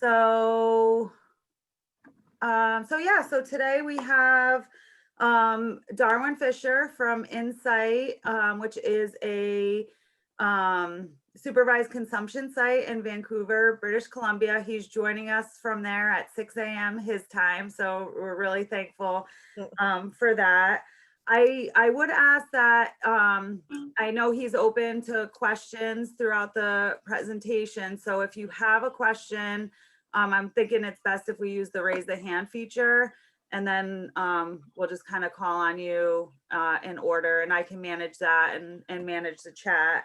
So, so today we have Darwin Fisher from Insite, which is a supervised consumption site in Vancouver, British Columbia. He's joining us from there at 6 a.m. his time, so we're really thankful for that. I would ask that, I know he's open to questions throughout the presentation, so if you have a question, I'm thinking it's best if we use the raise the hand feature, and then we'll just kind of call on you in order, and I can manage that and manage the chat.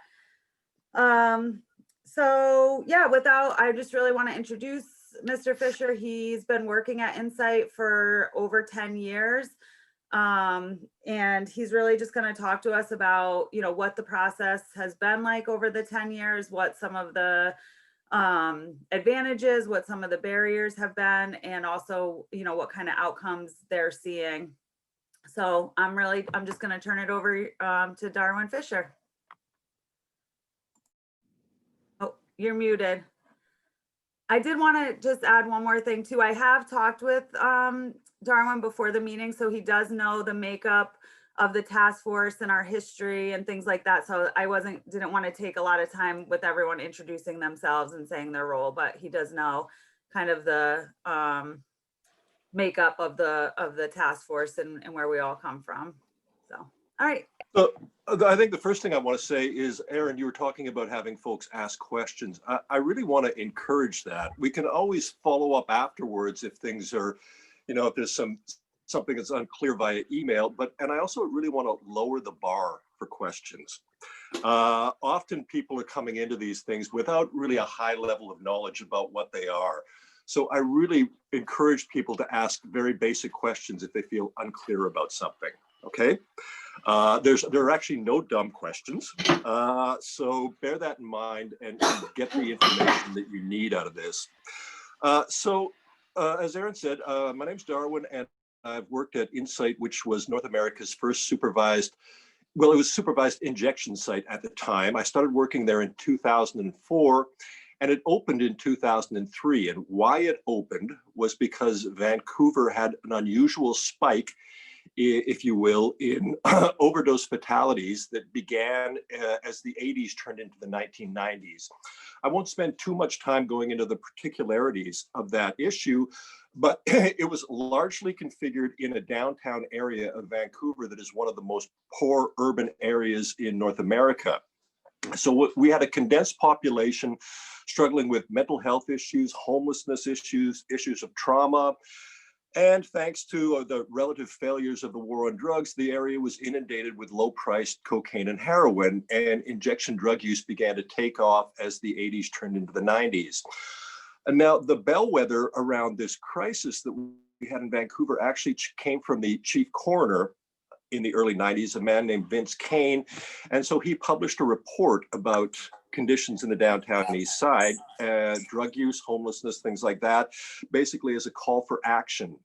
So yeah, I just really want to introduce Mr. Fisher. He's been working at Insite for over 10 years. And he's really just going to talk to us about, what the process has been like over the 10 years, what some of the advantages, what some of the barriers have been, and also, what kind of outcomes they're seeing. So I'm just going to turn it over to Darwin Fisher. Oh, you're muted. I did want to just add one more thing too. I have talked with Darwin before the meeting, so he does know the makeup of the task force and our history and things like that. So I didn't want to take a lot of time with everyone introducing themselves and saying their role, but he does know kind of the makeup of the task force and where we all come from. So, all right. So I think the first thing I want to say is, Aaron, you were talking about having folks ask questions. I really want to encourage that. We can always follow up afterwards if things are, if there's something that's unclear via email, and I also really want to lower the bar for questions. Often people are coming into these things without really a high level of knowledge about what they are. So I really encourage people to ask very basic questions if they feel unclear about something, okay? There are actually no dumb questions, so bear that in mind and get the information that you need out of this. As Aaron said, my name's Darwin, and I've worked at Insite, which was North America's first supervised injection site at the time. I started working there in 2004, and it opened in 2003. And why it opened was because Vancouver had an unusual spike, if you will, in overdose fatalities that began as the 80s turned into the 1990s. I won't spend too much time going into the particularities of that issue, but it was largely configured in a downtown area of Vancouver that is one of the most poor urban areas in North America. So we had a condensed population struggling with mental health issues, homelessness issues, issues of trauma. And thanks to the relative failures of the war on drugs, the area was inundated with low-priced cocaine and heroin, and injection drug use began to take off as the 80s turned into the 90s. And now the bellwether around this crisis that we had in Vancouver actually came from the chief coroner in the early 90s, a man named Vince Kane. And so he published a report about conditions in the downtown east side, drug use, homelessness, things like that, basically as a call for action.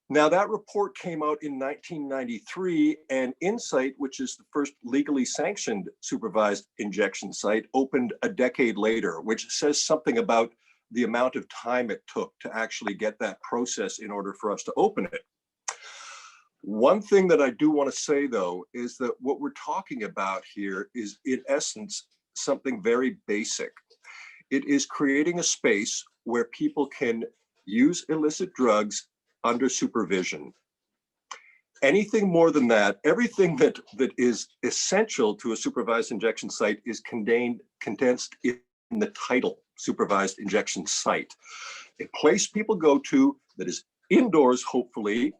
Now that report came out in 1993, and Insite, which is the first legally sanctioned supervised injection site, opened a decade later, which says something about the amount of time it took to actually get that process in order for us to open it. One thing that I do want to say, though, is that what we're talking about here is, in essence, something very basic. It is creating a space where people can use illicit drugs under supervision. Anything more than that, everything that is essential to a supervised injection site is condensed in the title, supervised injection site. A place people go to that is indoors, hopefully,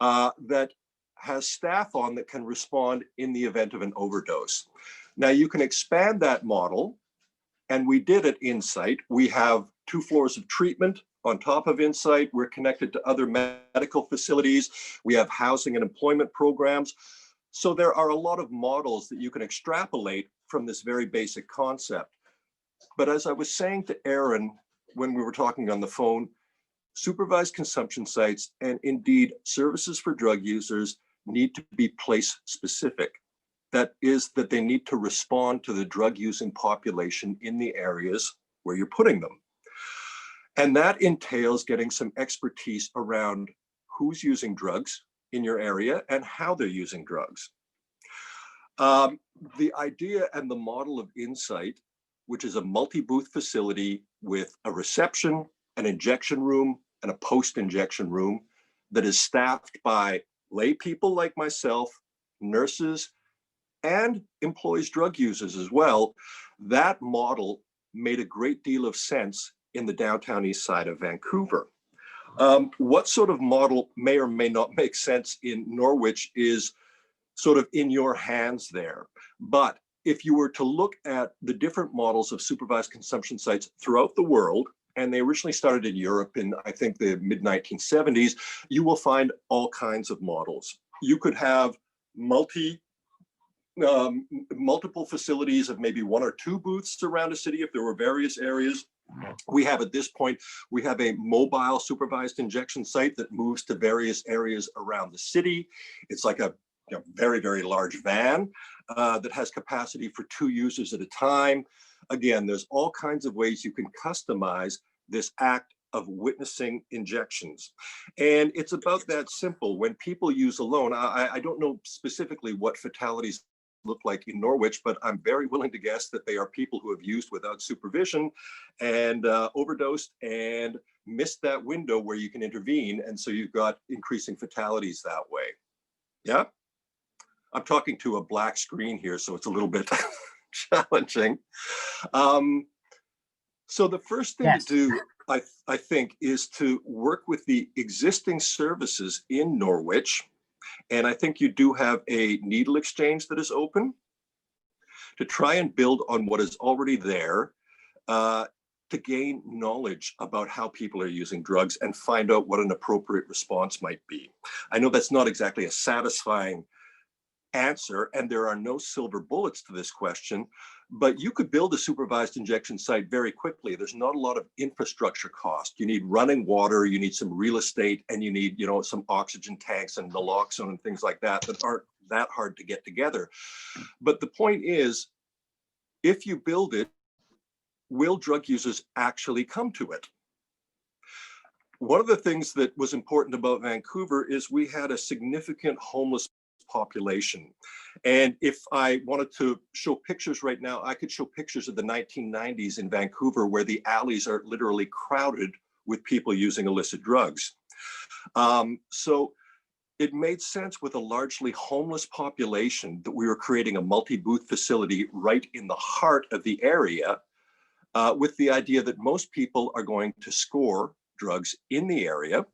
that has staff on that can respond in the event of an overdose. Now you can expand that model, and we did at Insite. We have 2 floors of treatment on top of Insite. We're connected to other medical facilities. We have housing and employment programs. So there are a lot of models that you can extrapolate from this very basic concept. But as I was saying to Aaron when we were talking on the phone, supervised consumption sites and indeed services for drug users need to be place specific. That is, that they need to respond to the drug using population in the areas where you're putting them. And that entails getting some expertise around who's using drugs in your area and how they're using drugs. Um, the idea and the model of Insite, which is a multi-booth facility with a reception, an injection room, and a post-injection room that is staffed by lay people like myself, nurses, and employs drug users as well, that model made a great deal of sense in the downtown east side of Vancouver. What sort of model may or may not make sense in Norwich is sort of in your hands there. But if you were to look at the different models of supervised consumption sites throughout the world, and they originally started in Europe in, I think, the mid 1970s, you will find all kinds of models. You could have multiple facilities of maybe one or two booths around a city if there were various areas. We have at this point, we have a mobile supervised injection site that moves to various areas around the city. It's like a very, very large van that has capacity for 2 users at a time. Again, there's all kinds of ways you can customize this act of witnessing injections. And it's about that simple. When people use alone, I don't know specifically what fatalities look like in Norwich, but I'm very willing to guess that they are people who have used without supervision and overdosed and missed that window where you can intervene. And so you've got increasing fatalities that way. Yeah. I'm talking to a black screen here, so it's a little bit challenging. So the first thing to do, I think, is to work with the existing services in Norwich. And I think you do have a needle exchange that is open to try and build on what is already there to gain knowledge about how people are using drugs and find out what an appropriate response might be. I know that's not exactly a satisfying answer, and there are no silver bullets to this question, but you could build a supervised injection site very quickly. There's not a lot of infrastructure cost. You need running water, you need some real estate, and you need, some oxygen tanks and naloxone and things like that that aren't that hard to get together. But the point is, if you build it, will drug users actually come to it? One of the things that was important about Vancouver is we had a significant homeless population. And if I wanted to show pictures right now, I could show pictures of the 1990s in Vancouver where the alleys are literally crowded with people using illicit drugs. So it made sense with a largely homeless population that we were creating a multi-booth facility right in the heart of the area with the idea that most people are going to score drugs in the area.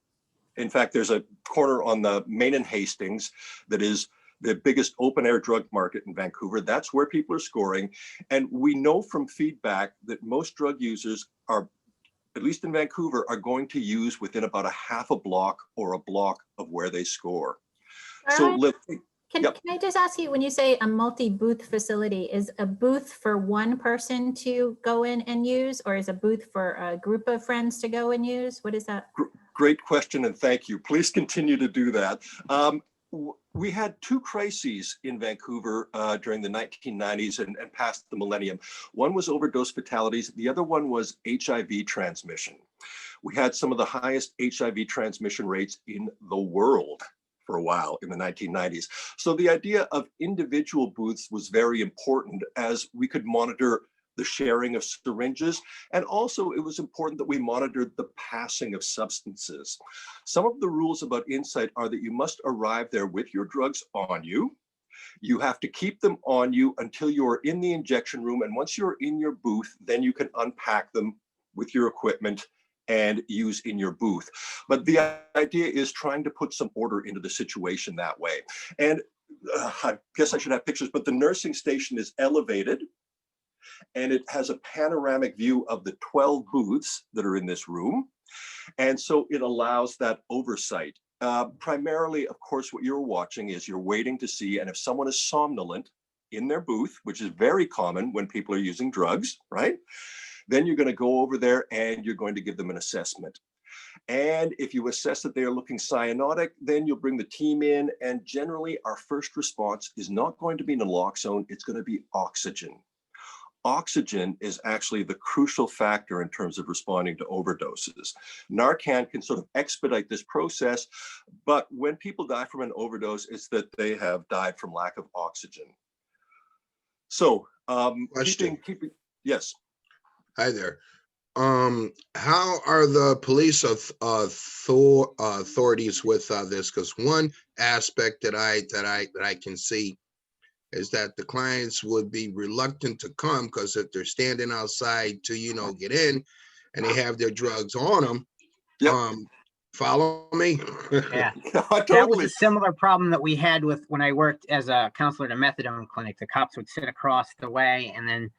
In fact, there's a corner on the Main and Hastings that is the biggest open air drug market in Vancouver. That's where people are scoring. And we know from feedback that most drug users are, at least in Vancouver, are going to use within about a half a block or a block of where they score. Darwin, So can I just ask you, when you say a multi-booth facility, is a booth for one person to go in and use, or is a booth for a group of friends to go and use? What is that? Great question, and thank you. Please continue to do that. We had 2 crises in Vancouver during the 1990s and past the millennium. One was overdose fatalities. The other one was HIV transmission. We had some of the highest HIV transmission rates in the world for a while in the 1990s. So the idea of individual booths was very important as we could monitor the sharing of syringes. And also it was important that we monitored the passing of substances. Some of the rules about Insite are that you must arrive there with your drugs on you. You have to keep them on you until you're in the injection room. And once you're in your booth, then you can unpack them with your equipment and use in your booth. But the idea is trying to put some order into the situation that way. And I guess I should have pictures, but the nursing station is elevated and it has a panoramic view of the 12 booths that are in this room. And so it allows that oversight. Primarily, of course, what you're watching is you're waiting to see, and if someone is somnolent in their booth, which is very common when people are using drugs, right? Then you're going to go over there and you're going to give them an assessment. And if you assess that they are looking cyanotic, then you'll bring the team in. And generally, our first response is not going to be naloxone, it's going to be oxygen. oxygen is actually the crucial factor in terms of responding to overdoses. Narcan can sort of expedite this process, but when people die from an overdose, it's that they have died from lack of oxygen. So, Question. yes. Hi there. How are the police authorities with this? Because one aspect that I can see is that the clients would be reluctant to come because if they're standing outside to, you know, get in and they have their drugs on them, Yep. Follow me? Yeah, Yeah, that was totally. a similar problem that we had with when I worked as a counselor at a methadone clinic. The cops would sit across the way, and then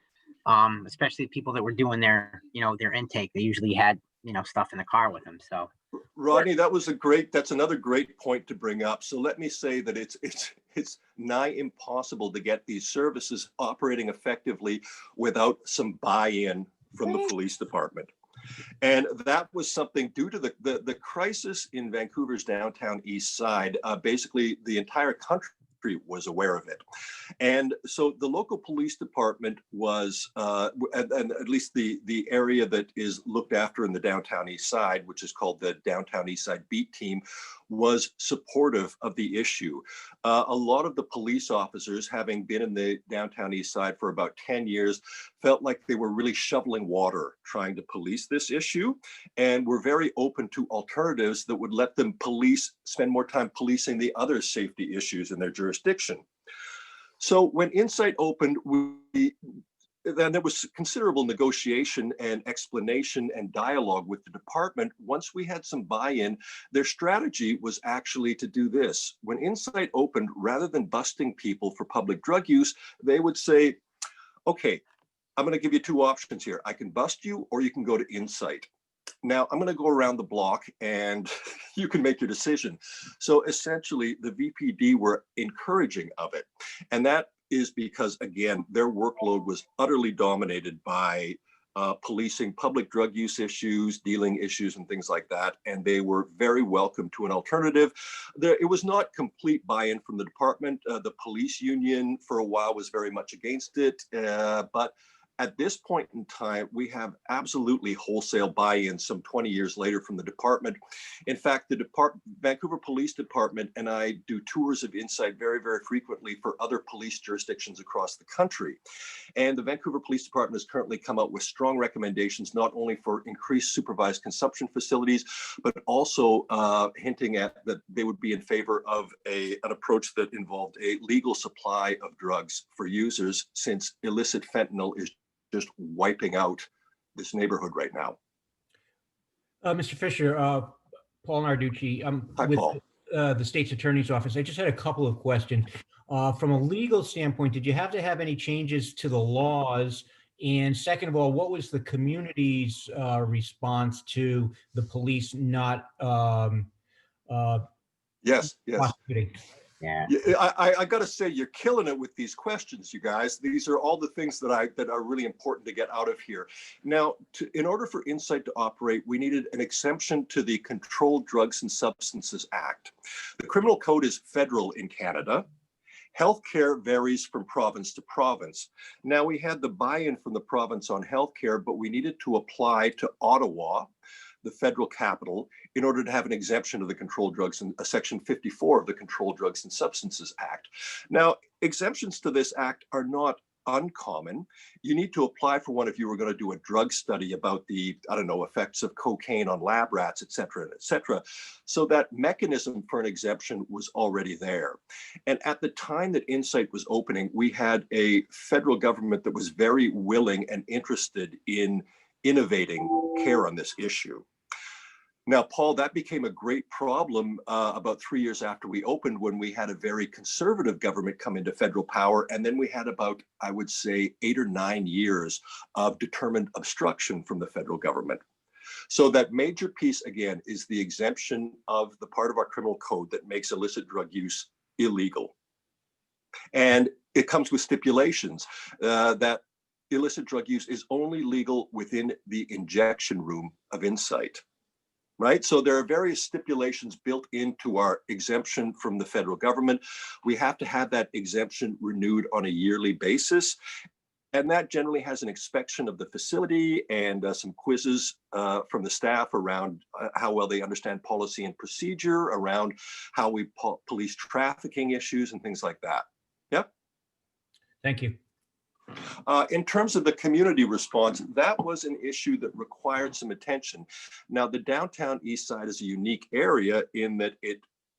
especially people that were doing their, you know, their intake, they usually had, you know, stuff in the car with them. So Rodney, that's another great point to bring up. So let me say that it's nigh impossible to get these services operating effectively without some buy-in from the police department. And that was something due to the crisis in Vancouver's downtown east side. Basically, the entire country was aware of it. And so the local police department was, and at least the area that is looked after in the downtown east side, which is called the Downtown East Side Beat Team, was supportive of the issue. A lot of the police officers, having been in the downtown east side for about 10 years, felt like they were really shoveling water trying to police this issue, and were very open to alternatives that would let them spend more time policing the other safety issues in their jurisdiction. So when Insite opened, then there was considerable negotiation and explanation and dialogue with the department. Once we had some buy-in, their strategy was actually to do this. When Insite opened, rather than busting people for public drug use, they would say, okay, I'm going to give you two options here. I can bust you, or you can go to Insite. Now, I'm going to go around the block and you can make your decision. So essentially, the VPD were encouraging of it. And that is because, again, their workload was utterly dominated by policing public drug use issues, dealing issues, and things like that. And they were very welcome to an alternative. It was not complete buy-in from the department. The police union for a while was very much against it, but at this point in time, we have absolutely wholesale buy-in some 20 years later from the department. In fact, the Vancouver Police Department and I do tours of Insite very, very frequently for other police jurisdictions across the country. And the Vancouver Police Department has currently come out with strong recommendations, not only for increased supervised consumption facilities, but also hinting at that they would be in favor of an approach that involved a legal supply of drugs for users, since illicit fentanyl is just wiping out this neighborhood right now. Mr. Fisher, Paul Narducci, Hi, with Paul. The state's attorney's office. I just had a couple of questions. From a legal standpoint, did you have to have any changes to the laws? And second of all, what was the community's response to the police not Yes. prosecuting? yeah, I got to say, you're killing it with these questions, you guys. These are all the things that are really important to get out of here. Now, in order for Insite to operate, we needed an exemption to the Controlled Drugs and Substances Act. The criminal code is federal in Canada. Healthcare varies from province to province. Now, we had the buy-in from the province on healthcare, but we needed to apply to Ottawa, the federal capital, in order to have an exemption of the Controlled Drugs and Section 54 of the Controlled Drugs and Substances Act. Now, exemptions to this act are not uncommon. You need to apply for one if you were going to do a drug study about the, effects of cocaine on lab rats, et cetera, et cetera. So that mechanism for an exemption was already there. And at the time that Insite was opening, we had a federal government that was very willing and interested in innovating care on this issue. Now, Paul, that became a great problem about 3 years after we opened, when we had a very conservative government come into federal power. And then we had about, I would say, 8 or 9 years of determined obstruction from the federal government. So that major piece, again, is the exemption of the part of our criminal code that makes illicit drug use illegal. And it comes with stipulations that illicit drug use is only legal within the injection room of Insite. Right? So there are various stipulations built into our exemption from the federal government. We have to have that exemption renewed on a yearly basis. And that generally has an inspection of the facility and some quizzes from the staff around how well they understand policy and procedure, around how we police trafficking issues and things like that. Yep. Thank you. In terms of the community response, that was an issue that required some attention. Now, the downtown east side is a unique area in that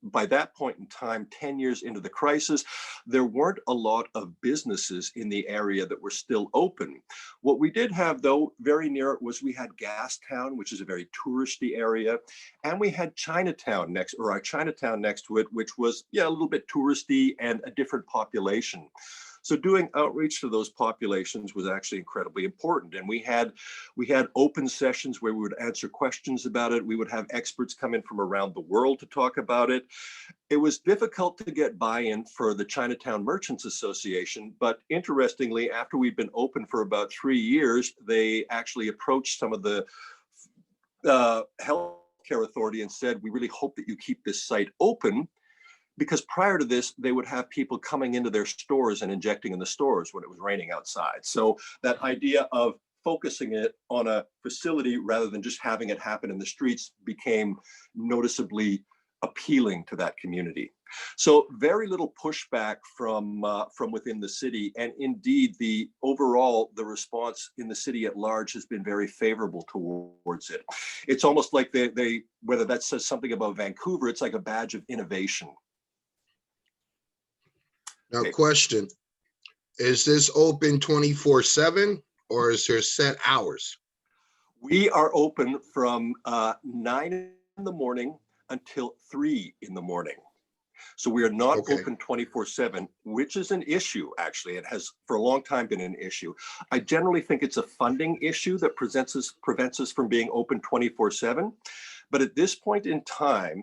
by that point in time, 10 years into the crisis, there weren't a lot of businesses in the area that were still open. What we did have, though, very near it was we had Gastown, which is a very touristy area, and we had Chinatown next, or our Chinatown next to it, which was, yeah, a little bit touristy and a different population. So doing outreach to those populations was actually incredibly important. And we had open sessions where we would answer questions about it. We would have experts come in from around the world to talk about it. It was difficult to get buy-in for the Chinatown Merchants Association, but interestingly, after we'd been open for about 3 years, they actually approached some of the healthcare authority and said, we really hope that you keep this site open, because prior to this, they would have people coming into their stores and injecting in the stores when it was raining outside. So that idea of focusing it on a facility rather than just having it happen in the streets became noticeably appealing to that community. So very little pushback from within the city. And indeed, the response in the city at large has been very favorable towards it. It's almost like they whether that says something about Vancouver, it's like a badge of innovation. Now, question, is this open 24/7 or is there set hours? We are open from 9 in the morning until 3 in the morning. So we are not open 24/7, which is an issue, actually. It has for a long time been an issue. I generally think it's a funding issue that prevents us from being open 24/7. But at this point in time,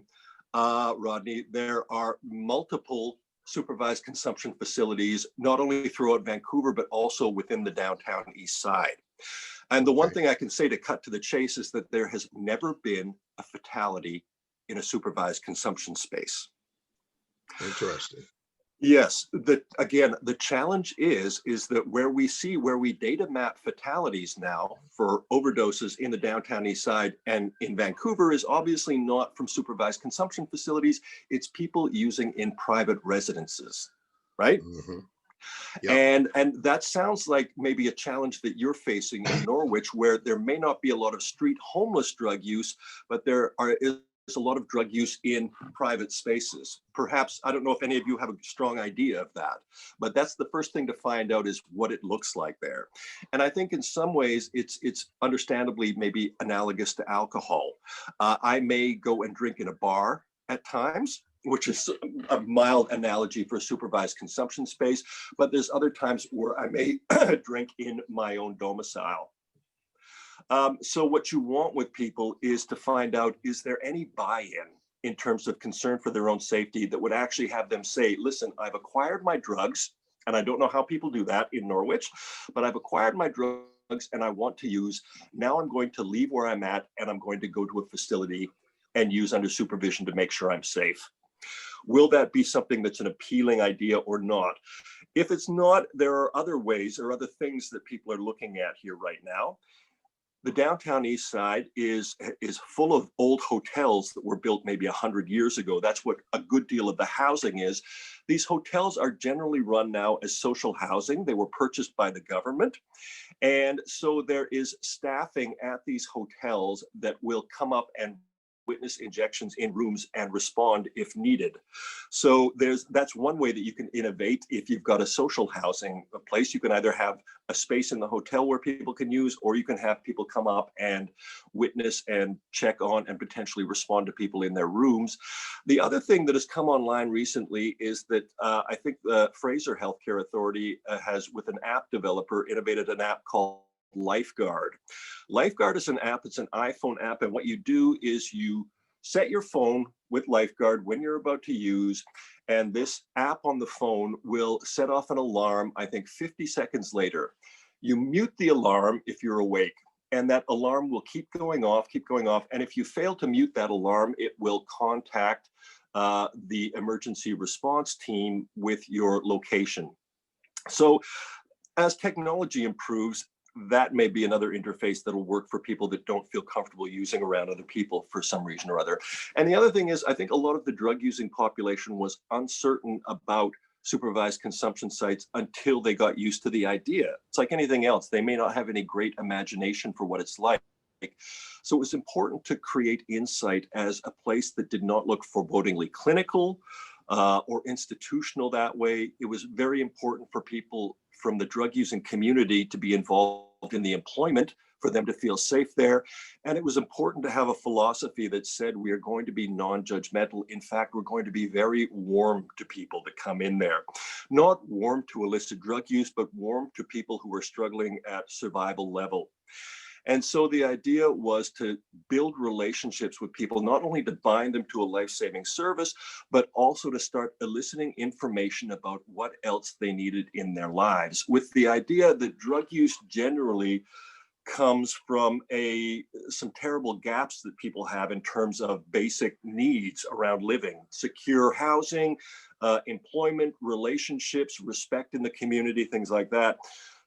Rodney, there are multiple supervised consumption facilities, not only throughout Vancouver, but also within the downtown east side. And the one thing I can say to cut to the chase is that there has never been a fatality in a supervised consumption space. Interesting. Yes, again, the challenge is that where we data map fatalities now for overdoses in the downtown east side and in Vancouver is obviously not from supervised consumption facilities, it's people using in private residences, right? Mm-hmm. Yep. And that sounds like maybe a challenge that you're facing in Norwich, where there may not be a lot of street homeless drug use, but there is a lot of drug use in private spaces. Perhaps, I don't know if any of you have a strong idea of that, but that's the first thing to find out is what it looks like there. And I think in some ways it's understandably maybe analogous to alcohol. I may go and drink in a bar at times, which is a mild analogy for a supervised consumption space, but there's other times where I may drink in my own domicile. So what you want with people is to find out, is there any buy-in in terms of concern for their own safety that would actually have them say, listen, I've acquired my drugs, and I don't know how people do that in Norwich, but I've acquired my drugs and I want to use. Now I'm going to leave where I'm at and I'm going to go to a facility and use under supervision to make sure I'm safe. Will that be something that's an appealing idea or not? If it's not, there are other ways or other things that people are looking at here right now. The downtown east side is full of old hotels that were built maybe 100 years ago. That's what a good deal of the housing is. These hotels are generally run now as social housing. They were purchased by the government. And so there is staffing at these hotels that will come up and witness injections in rooms and respond if needed. So that's one way that you can innovate. If you've got a social housing place, you can either have a space in the hotel where people can use, or you can have people come up and witness and check on and potentially respond to people in their rooms. The other thing that has come online recently is that I think the Fraser Healthcare Authority has, with an app developer, innovated an app called Lifeguard. Lifeguard is an app, it's an iPhone app, and what you do is you set your phone with Lifeguard when you're about to use, and this app on the phone will set off an alarm, I think 50 seconds later. You mute the alarm if you're awake, and that alarm will keep going off, and if you fail to mute that alarm, it will contact the emergency response team with your location. So as technology improves, that may be another interface that'll work for people that don't feel comfortable using around other people for some reason or other. And the other thing is, I think a lot of the drug using population was uncertain about supervised consumption sites until they got used to the idea. It's like anything else. They may not have any great imagination for what it's like. So it was important to create Insite as a place that did not look forebodingly clinical or institutional that way. It was very important for people from the drug using community to be involved in the employment, for them to feel safe there. And it was important to have a philosophy that said we are going to be non-judgmental. In fact, we're going to be very warm to people that come in there. Not warm to illicit drug use, but warm to people who are struggling at survival level. And so the idea was to build relationships with people, not only to bind them to a life-saving service, but also to start eliciting information about what else they needed in their lives, with the idea that drug use generally comes from some terrible gaps that people have in terms of basic needs around living: secure housing, employment, relationships, respect in the community, things like that.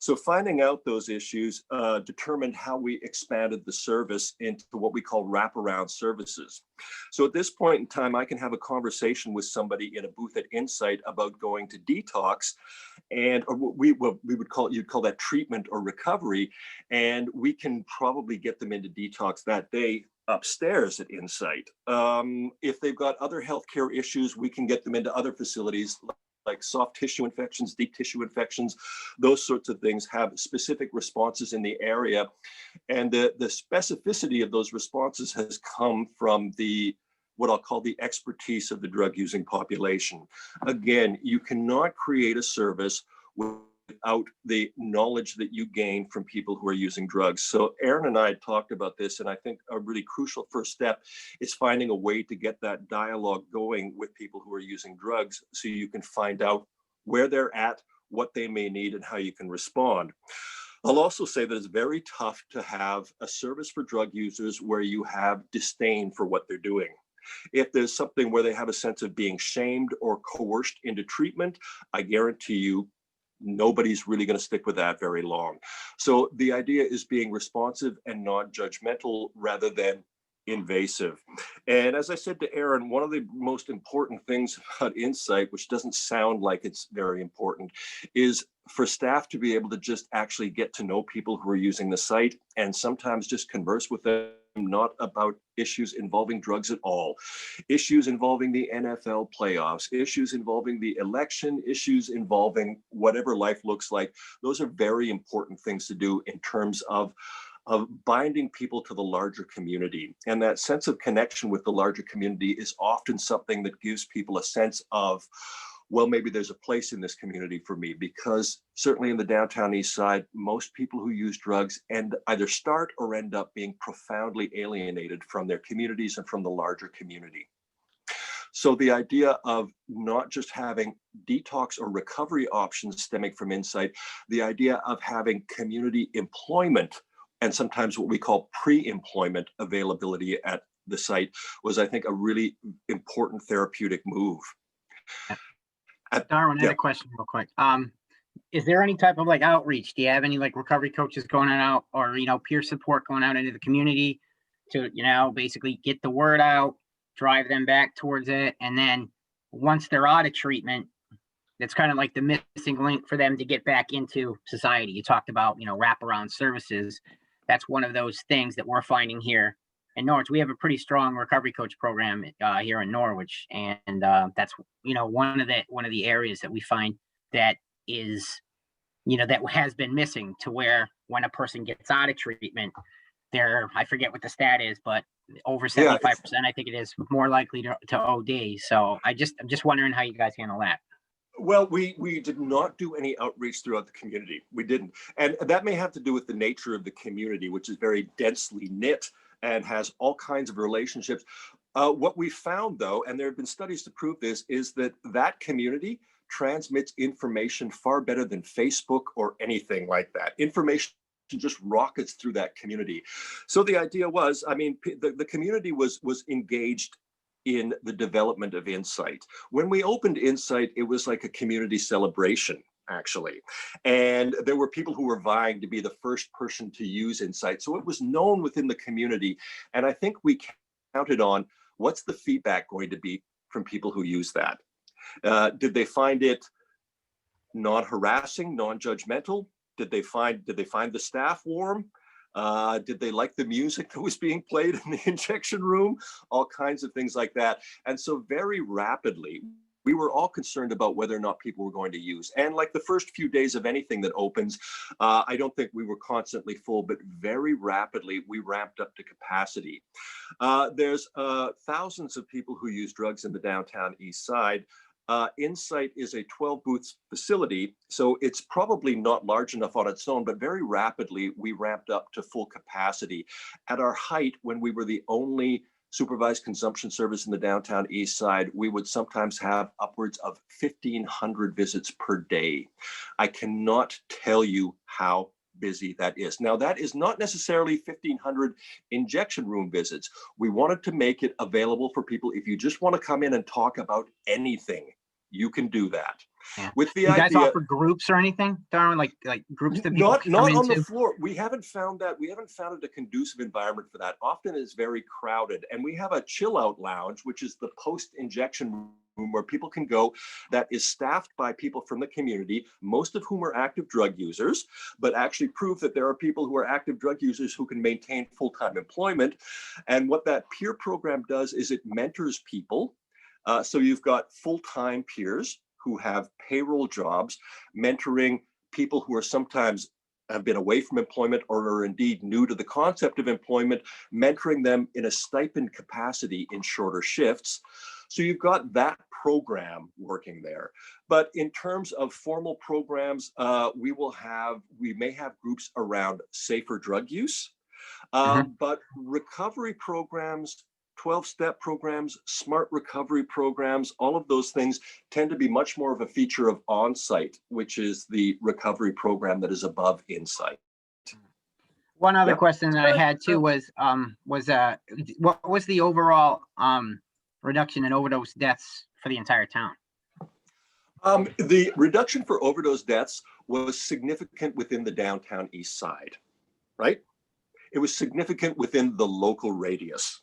So finding out those issues determined how we expanded the service into what we call wraparound services. So at this point in time, I can have a conversation with somebody in a booth at Insite about going to detox, and we would call, you'd call that treatment or recovery, and we can probably get them into detox that day upstairs at Insite. If they've got other healthcare issues, we can get them into other facilities like soft tissue infections, deep tissue infections. Those sorts of things have specific responses in the area. And the specificity of those responses has come from what I'll call the expertise of the drug using population. Again, you cannot create a service without the knowledge that you gain from people who are using drugs. So Aaron and I had talked about this, and I think a really crucial first step is finding a way to get that dialogue going with people who are using drugs, so you can find out where they're at, what they may need, and how you can respond. I'll also say that it's very tough to have a service for drug users where you have disdain for what they're doing. If there's something where they have a sense of being shamed or coerced into treatment, I guarantee you nobody's really going to stick with that very long. So the idea is being responsive and non-judgmental rather than invasive. And as I said to Aaron, one of the most important things about Insite, which doesn't sound like it's very important, is for staff to be able to just actually get to know people who are using the site and sometimes just converse with them, not about issues involving drugs at all, issues involving the NFL playoffs, issues involving the election, issues involving whatever life looks like. Those are very important things to do in terms of binding people to the larger community. And that sense of connection with the larger community is often something that gives people a sense of, well, maybe there's a place in this community for me, because certainly in the downtown east side, most people who use drugs and either start or end up being profoundly alienated from their communities and from the larger community. So the idea of not just having detox or recovery options stemming from Insite, the idea of having community employment and sometimes what we call pre-employment availability at the site was, I think, a really important therapeutic move. Darwin, I had a question real quick. Is there any type of like outreach? Do you have any like recovery coaches going out, or, you know, peer support going out into the community to, you know, basically get the word out, drive them back towards it? And then once they're out of treatment, it's kind of like the missing link for them to get back into society. You talked about, you know, wraparound services. That's one of those things that we're finding here in Norwich. We have a pretty strong recovery coach program here in Norwich, and that's, you know, one of the areas that we find that is, you know, that has been missing, to where when a person gets out of treatment, they're, I forget what the stat is, but over 75%, I think it is, more likely to OD. So I'm just wondering how you guys handle that. Well, we did not do any outreach throughout the community. We didn't. And that may have to do with the nature of the community, which is very densely knit and has all kinds of relationships. What we found, though, and there have been studies to prove this, is that that community transmits information far better than Facebook or anything like that. Information just rockets through that community. So the idea was, I mean, the community was engaged in the development of Insite. When we opened Insite, it was like a community celebration. actually. And there were people who were vying to be the first person to use Insite. So it was known within the community. And I think we counted on what's the feedback going to be from people who use that. Did they find it non-harassing, non-judgmental? Did they find the staff warm? Did they like the music that was being played in the injection room? All kinds of things like that. And so very rapidly, we were all concerned about whether or not people were going to use. And like the first few days of anything that opens, I don't think we were constantly full, but very rapidly we ramped up to capacity. There's thousands of people who use drugs in the downtown east side. Insite is a 12 booth facility, so it's probably not large enough on its own, but very rapidly we ramped up to full capacity. At our height, when we were the only supervised consumption service in the downtown east side, we would sometimes have upwards of 1,500 visits per day. I cannot tell you how busy that is. Now, that is not necessarily 1,500 injection room visits. We wanted to make it available for people. If you just want to come in and talk about anything, you can do that. Yeah. With the You guys idea, offer groups or anything, Darwin? Like groups that people not can come on the into? floor. We haven't found that. We haven't found it a conducive environment for that. Often it's very crowded, and we have a chill out lounge, which is the post injection room where people can go, that is staffed by people from the community, most of whom are active drug users, but actually prove that there are people who are active drug users who can maintain full-time employment. And what that peer program does is it mentors people. So you've got full-time peers who have payroll jobs, mentoring people who are sometimes have been away from employment or are indeed new to the concept of employment, mentoring them in a stipend capacity in shorter shifts. So you've got that program working there. But in terms of formal programs, we may have groups around safer drug use, but recovery programs, 12-step programs, smart recovery programs, all of those things tend to be much more of a feature of Onsite, which is the recovery program that is above Insite. One other Yep. question that I had too was what was the overall reduction in overdose deaths for the entire town? The reduction for overdose deaths was significant within the downtown east side, right? It was significant within the local radius.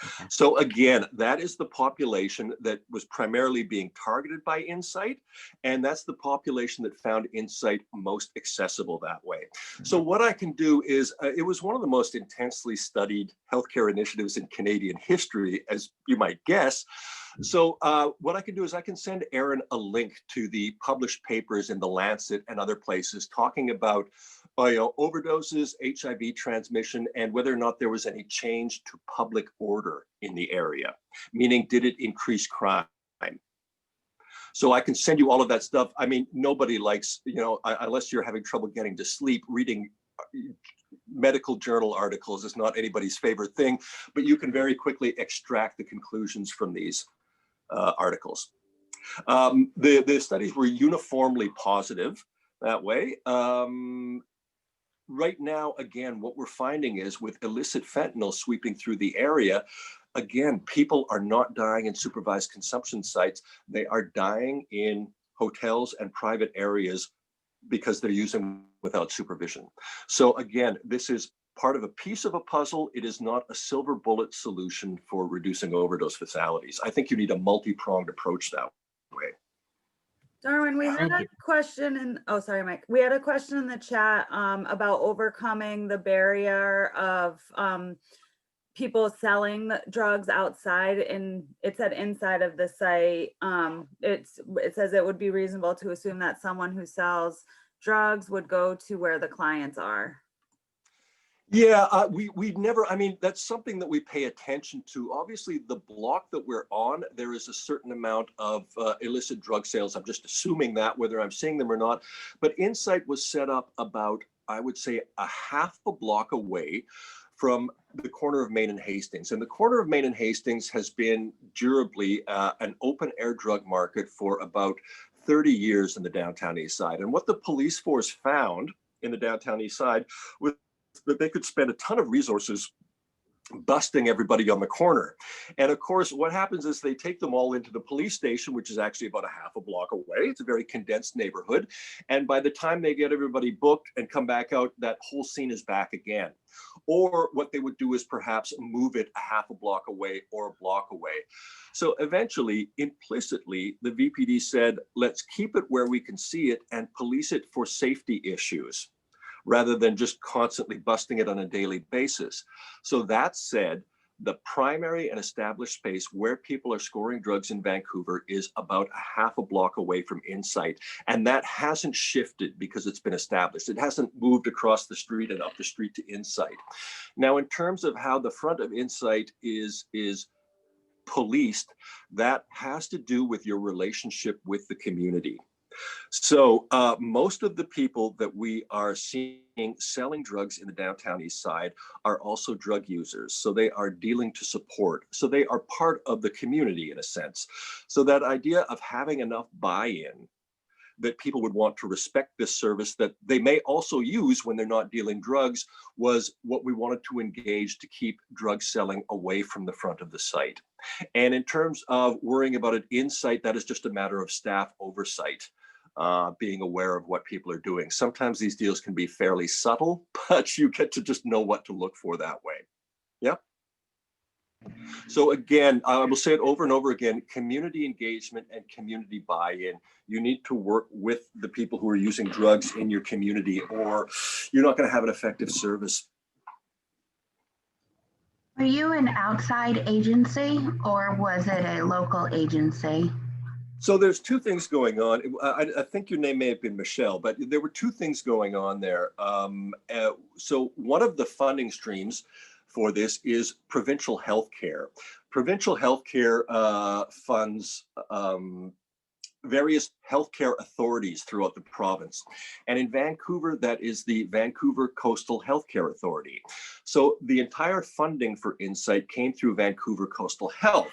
Okay. So again, that is the population that was primarily being targeted by Insite, and that's the population that found Insite most accessible that way. So what I can do is, it was one of the most intensely studied healthcare initiatives in Canadian history, as you might guess. So what I can do is I can send Aaron a link to the published papers in the Lancet and other places talking about overdoses, HIV transmission, and whether or not there was any change to public order in the area, meaning did it increase crime? So I can send you all of that stuff. I mean, nobody likes, unless you're having trouble getting to sleep, reading medical journal articles is not anybody's favorite thing, but you can very quickly extract the conclusions from these articles. The studies were uniformly positive that way. Right now, again, what we're finding is with illicit fentanyl sweeping through the area, again, people are not dying in supervised consumption sites. They are dying in hotels and private areas because they're using without supervision. So again, this is part of a piece of a puzzle. It is not a silver bullet solution for reducing overdose fatalities. I think you need a multi-pronged approach that way. Darwin, we had Thank a you. question sorry, Mike. We had a question in the chat about overcoming the barrier of people selling the drugs outside, and it said inside of the site. It says it would be reasonable to assume that someone who sells drugs would go to where the clients are. Yeah, we never, I mean, that's something that we pay attention to. Obviously, the block that we're on, there is a certain amount of illicit drug sales. I'm just assuming that, whether I'm seeing them or not. But Insite was set up about, I would say, a half a block away from the corner of Main and Hastings. And the corner of Main and Hastings has been durably an open air drug market for about 30 years in the downtown east side. And what the police force found in the downtown east side was that they could spend a ton of resources busting everybody on the corner. And of course, what happens is they take them all into the police station, which is actually about a half a block away. It's a very condensed neighborhood. And by the time they get everybody booked and come back out, that whole scene is back again. Or what they would do is perhaps move it a half a block away or a block away. So eventually, implicitly, the VPD said, let's keep it where we can see it and police it for safety issues, rather than just constantly busting it on a daily basis. So that said, the primary and established space where people are scoring drugs in Vancouver is about a half a block away from Insite. And that hasn't shifted because it's been established. It hasn't moved across the street and up the street to Insite. Now, in terms of how the front of Insite is policed, that has to do with your relationship with the community. So most of the people that we are seeing selling drugs in the downtown east side are also drug users. So they are dealing to support. So they are part of the community in a sense. So that idea of having enough buy-in that people would want to respect this service that they may also use when they're not dealing drugs was what we wanted to engage to keep drug selling away from the front of the site. And in terms of worrying about an Insite, that is just a matter of staff oversight. Being aware of what people are doing. Sometimes these deals can be fairly subtle, but you get to just know what to look for that way. Yep. So again, I will say it over and over again, community engagement and community buy-in. You need to work with the people who are using drugs in your community, or you're not going to have an effective service. Were you an outside agency or was it a local agency? So there's two things going on. I think your name may have been Michelle, but there were two things going on there. So one of the funding streams for this is provincial health care. Provincial health care funds various healthcare authorities throughout the province. And in Vancouver, that is the Vancouver Coastal Healthcare Authority. So the entire funding for Insite came through Vancouver Coastal Health.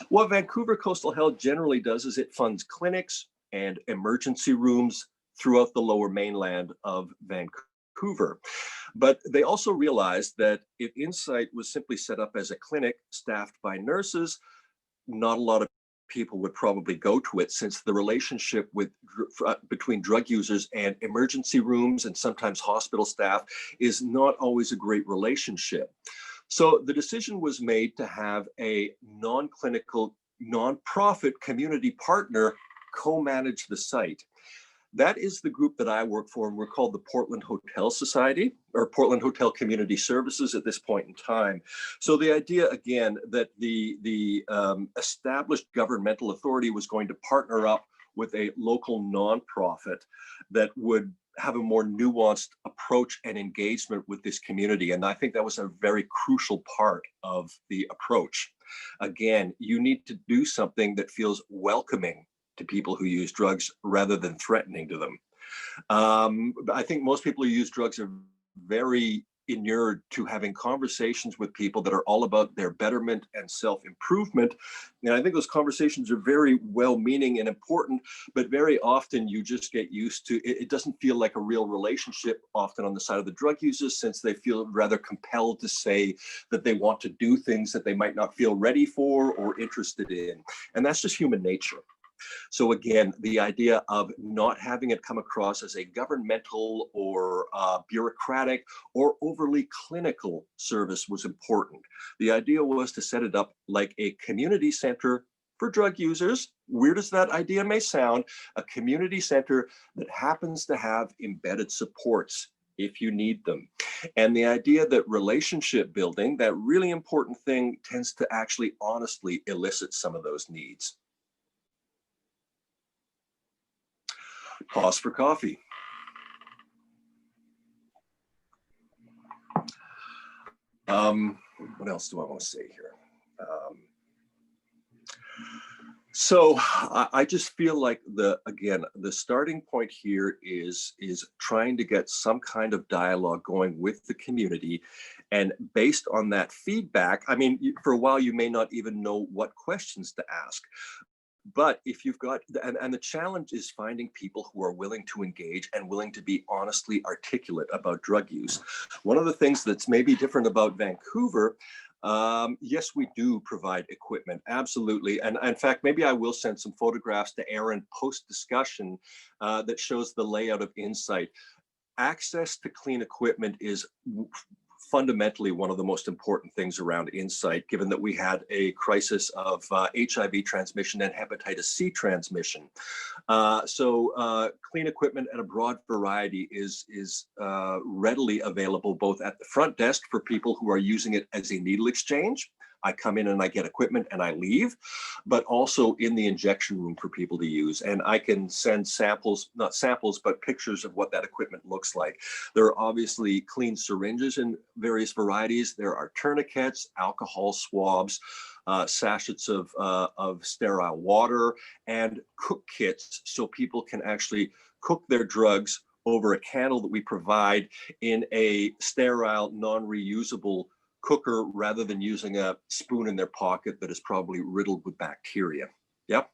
What Vancouver Coastal Health generally does is it funds clinics and emergency rooms throughout the lower mainland of Vancouver. But they also realized that if Insite was simply set up as a clinic staffed by nurses, not a lot of people would probably go to it, since the relationship between drug users and emergency rooms and sometimes hospital staff is not always a great relationship. So the decision was made to have a non-clinical, non-profit community partner co-manage the site. That is the group that I work for, and we're called the Portland Hotel Society, or Portland Hotel Community Services at this point in time. So the idea, again, that the established governmental authority was going to partner up with a local nonprofit that would have a more nuanced approach and engagement with this community. And I think that was a very crucial part of the approach. Again, you need to do something that feels welcoming to people who use drugs rather than threatening to them. I think most people who use drugs are very inured to having conversations with people that are all about their betterment and self-improvement. And I think those conversations are very well-meaning and important, but very often you just get used to it. It doesn't feel like a real relationship often on the side of the drug users, since they feel rather compelled to say that they want to do things that they might not feel ready for or interested in. And that's just human nature. So again, the idea of not having it come across as a governmental or bureaucratic or overly clinical service was important. The idea was to set it up like a community center for drug users. Weird as that idea may sound, a community center that happens to have embedded supports if you need them. And the idea that relationship building, that really important thing, tends to actually honestly elicit some of those needs. Pause for coffee. What else do I want to say here? So I just feel like the starting point here is trying to get some kind of dialogue going with the community. And based on that feedback, I mean, for a while, you may not even know what questions to ask. But if you've got, and the challenge is finding people who are willing to engage and willing to be honestly articulate about drug use. One of the things that's maybe different about Vancouver, Yes, we do provide equipment, absolutely. And in fact, maybe I will send some photographs to Aaron post-discussion that shows the layout of Insite. Access to clean equipment is fundamentally one of the most important things around Insite, given that we had a crisis of HIV transmission and hepatitis C transmission. So clean equipment at a broad variety is readily available both at the front desk for people who are using it as a needle exchange. I come in and I get equipment and I leave, but also in the injection room for people to use. And I can send samples, not samples, but pictures of what that equipment looks like. There are obviously clean syringes in various varieties. There are tourniquets, alcohol swabs, sachets of sterile water, and cook kits so people can actually cook their drugs over a candle that we provide in a sterile, non-reusable cooker rather than using a spoon in their pocket that is probably riddled with bacteria. Yep.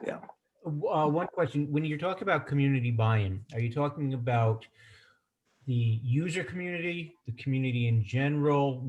Yeah. One question, when you're talking about community buy-in, are you talking about the user community, the community in general,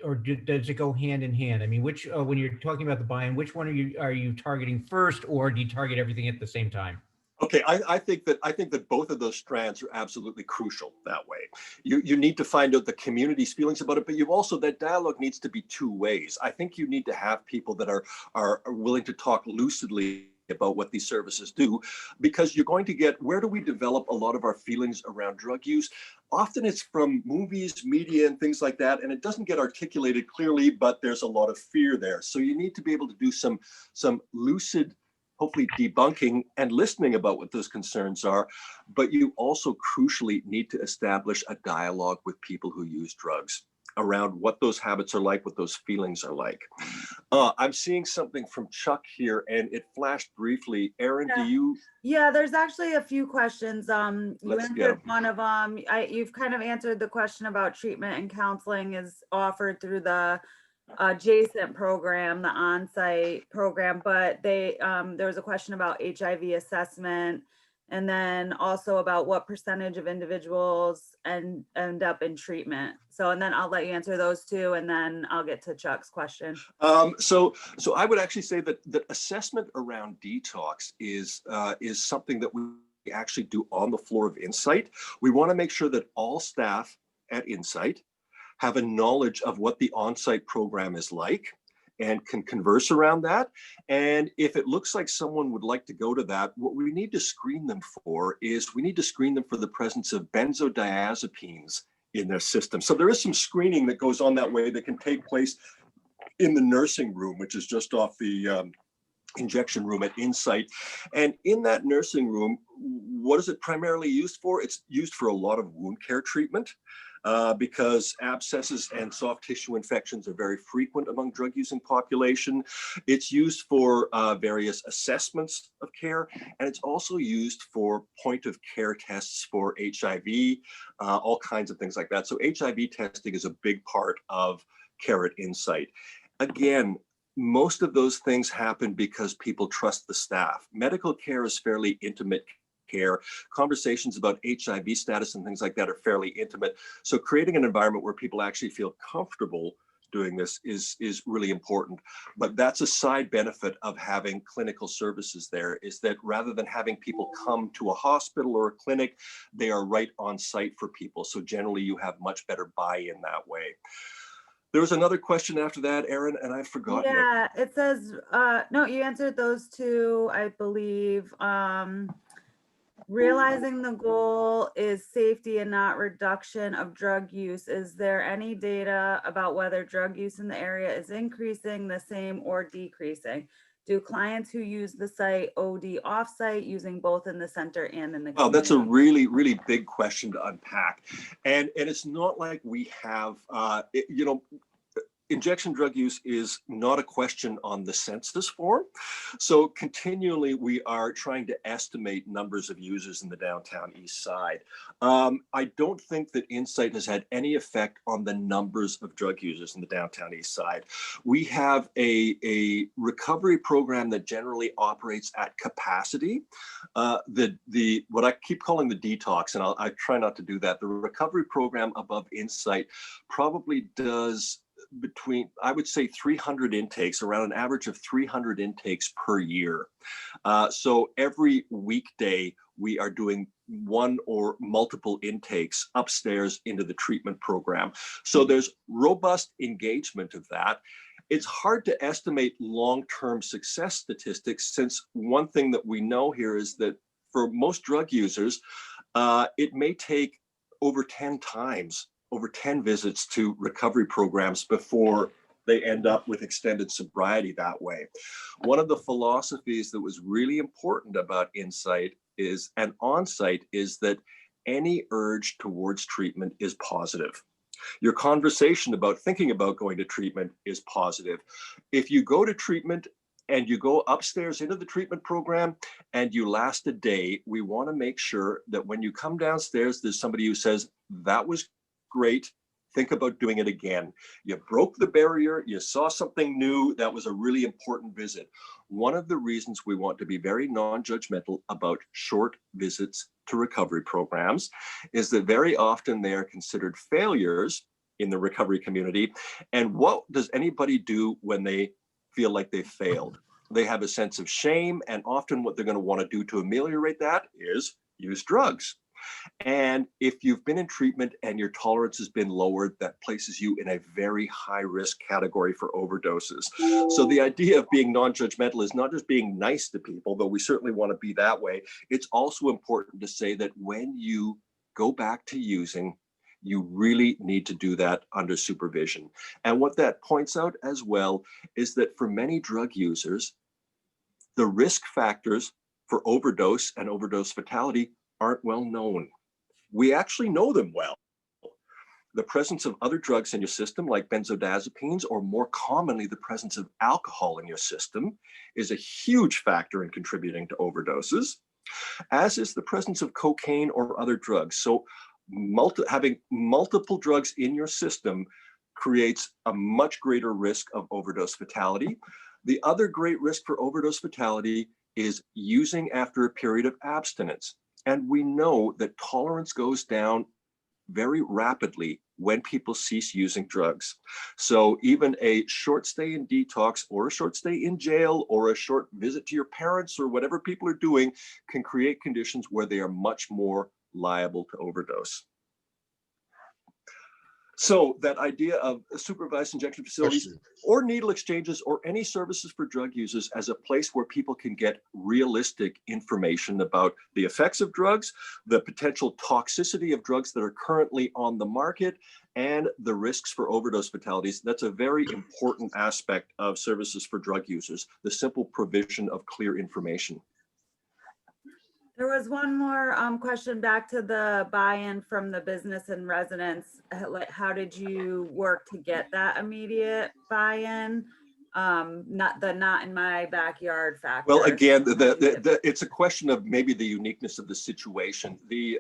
or does it go hand in hand? I mean, when you're talking about the buy-in, which one are you targeting first, or do you target everything at the same time? Okay, I think that both of those strands are absolutely crucial that way. You need to find out the community's feelings about it, but that dialogue needs to be two ways. I think you need to have people that are willing to talk lucidly about what these services do, because you're going to get, where do we develop a lot of our feelings around drug use? Often it's from movies, media, and things like that, and it doesn't get articulated clearly, but there's a lot of fear there. So you need to be able to do some lucid, hopefully debunking and listening about what those concerns are, but you also crucially need to establish a dialogue with people who use drugs around what those habits are like, what those feelings are like. I'm seeing something from Chuck here, and it flashed briefly. Aaron, do you? Yeah, there's actually a few questions. You Let's get 'em. answered one of them. You've kind of answered the question about treatment and counseling is offered through the adjacent program, the on-site program, but there was a question about HIV assessment, and then also about what percentage of individuals end up in treatment. So, and then I'll let you answer those two, and then I'll get to Chuck's question. So I would actually say that assessment around detox is something that we actually do on the floor of Insite. We want to make sure that all staff at Insite have a knowledge of what the on-site program is like and can converse around that. And if it looks like someone would like to go to that, what we need to screen them for is we need to screen them for the presence of benzodiazepines in their system. So there is some screening that goes on that way that can take place in the nursing room, which is just off the injection room at Insite. And in that nursing room, what is it primarily used for? It's used for a lot of wound care treatment. Because abscesses and soft tissue infections are very frequent among drug using population. It's used for various assessments of care, and it's also used for point of care tests for HIV, all kinds of things like that. So HIV testing is a big part of care at Insite. Again, most of those things happen because people trust the staff. Medical care is fairly intimate care. Conversations about HIV status and things like that are fairly intimate. So creating an environment where people actually feel comfortable doing this is really important. But that's a side benefit of having clinical services there, is that rather than having people come to a hospital or a clinic, they are right on site for people. So generally you have much better buy-in that way. There was another question after that, Aaron, and I've forgotten. Yeah, it says, no, you answered those two, I believe. Realizing the goal is safety and not reduction of drug use. Is there any data about whether drug use in the area is increasing, the same, or decreasing? Do clients who use the site OD offsite, using both in the center and in the community? Oh, that's a really, really big question to unpack. And it's not like we have, injection drug use is not a question on the census form. So continually, we are trying to estimate numbers of users in the downtown east side. I don't think that Insite has had any effect on the numbers of drug users in the downtown east side. We have a recovery program that generally operates at capacity. What I keep calling the detox, and I try not to do that, the recovery program above Insite probably does between, I would say, 300 intakes, around an average of 300 intakes per year. So every weekday, we are doing one or multiple intakes upstairs into the treatment program. So there's robust engagement of that. It's hard to estimate long-term success statistics, since one thing that we know here is that for most drug users, it may take over 10 visits to recovery programs before they end up with extended sobriety that way. One of the philosophies that was really important about Insite is, and on-site, is that any urge towards treatment is positive. Your conversation about thinking about going to treatment is positive. If you go to treatment and you go upstairs into the treatment program and you last a day, we want to make sure that when you come downstairs, there's somebody who says, that was great, think about doing it again. You broke the barrier, you saw something new, that was a really important visit. One of the reasons we want to be very non-judgmental about short visits to recovery programs is that very often they are considered failures in the recovery community. And what does anybody do when they feel like they failed? They have a sense of shame, and often what they're going to want to do to ameliorate that is use drugs. And if you've been in treatment and your tolerance has been lowered, that places you in a very high risk category for overdoses. So the idea of being non-judgmental is not just being nice to people, though we certainly want to be that way. It's also important to say that when you go back to using, you really need to do that under supervision. And what that points out as well is that for many drug users, the risk factors for overdose and overdose fatality aren't well known. We actually know them well. The presence of other drugs in your system, like benzodiazepines, or more commonly, the presence of alcohol in your system, is a huge factor in contributing to overdoses, as is the presence of cocaine or other drugs. So having multiple drugs in your system creates a much greater risk of overdose fatality. The other great risk for overdose fatality is using after a period of abstinence. And we know that tolerance goes down very rapidly when people cease using drugs. So even a short stay in detox, or a short stay in jail, or a short visit to your parents, or whatever people are doing, can create conditions where they are much more liable to overdose. So that idea of supervised injection facilities or needle exchanges or any services for drug users as a place where people can get realistic information about the effects of drugs, the potential toxicity of drugs that are currently on the market, and the risks for overdose fatalities. That's a very important aspect of services for drug users, the simple provision of clear information. There was one more question back to the buy-in from the business and residents. How did you work to get that immediate buy-in? Not in my backyard factor. Well, again, it's a question of maybe the uniqueness of the situation. The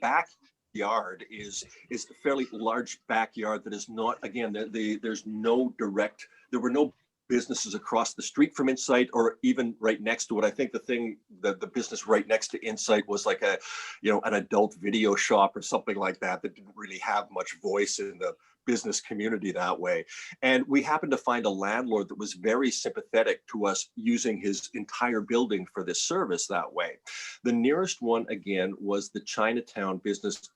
backyard is a fairly large backyard that is not, again, there's no direct, there were no businesses across the street from Insite or even right next to it. I think the business right next to Insite was like an adult video shop or something like that didn't really have much voice in the business community that way. And we happened to find a landlord that was very sympathetic to us using his entire building for this service that way. The nearest one, again, was the Chinatown business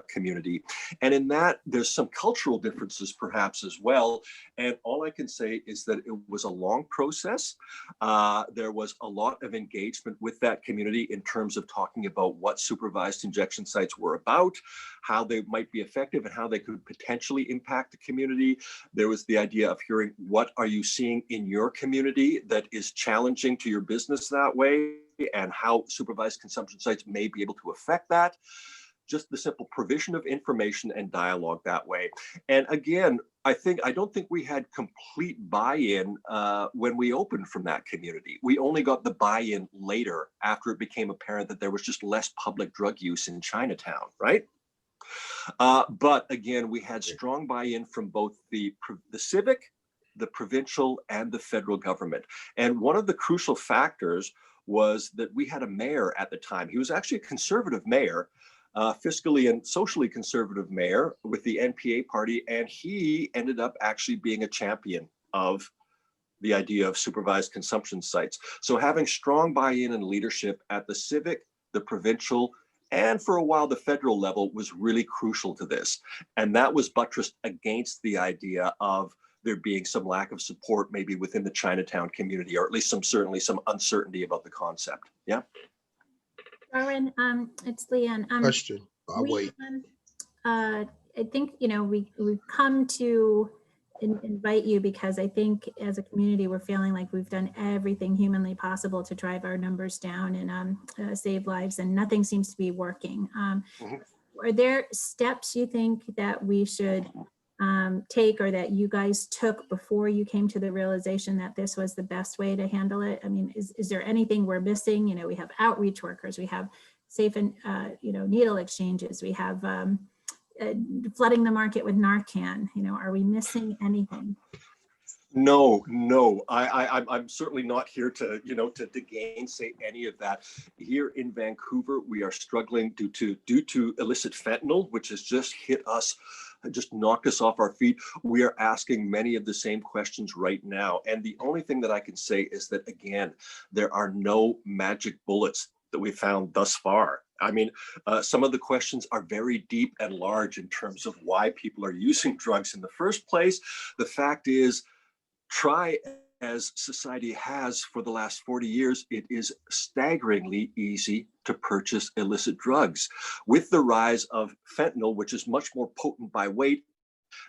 community. And in that, there's some cultural differences perhaps as well. And all I can say is that it was a long process. There was a lot of engagement with that community in terms of talking about what supervised injection sites were about, how they might be effective, and how they could potentially impact the community. There was the idea of hearing, what are you seeing in your community that is challenging to your business that way, and how supervised consumption sites may be able to affect that. Just the simple provision of information and dialogue that way. And again, I don't think we had complete buy-in when we opened from that community. We only got the buy-in later after it became apparent that there was just less public drug use in Chinatown, right? But again, we had strong buy-in from both the civic, the provincial, and the federal government. And one of the crucial factors was that we had a mayor at the time. He was actually a conservative mayor, fiscally and socially conservative mayor with the NPA party, and he ended up actually being a champion of the idea of supervised consumption sites. So having strong buy-in and leadership at the civic, the provincial, and for a while the federal level was really crucial to this. And that was buttressed against the idea of there being some lack of support maybe within the Chinatown community, or at least certainly some uncertainty about the concept. Yeah. Darwin, it's Leanne. Question. I'll wait. I think, we've come to invite you because I think as a community, we're feeling like we've done everything humanly possible to drive our numbers down and save lives, and nothing seems to be working. Are there steps you think that we should take, or that you guys took before you came to the realization that this was the best way to handle it? I mean, is there anything we're missing? We have outreach workers, we have safe and needle exchanges, we have flooding the market with Narcan. Are we missing anything? No, I'm certainly not here to gainsay any of that. Here in Vancouver, we are struggling due to illicit fentanyl, which has just hit us, just knocked us off our feet. We are asking many of the same questions right now. And the only thing that I can say is that, again, there are no magic bullets that we found thus far. I mean, some of the questions are very deep and large in terms of why people are using drugs in the first place. The fact is, try as society has for the last 40 years, it is staggeringly easy to purchase illicit drugs. With the rise of fentanyl, which is much more potent by weight,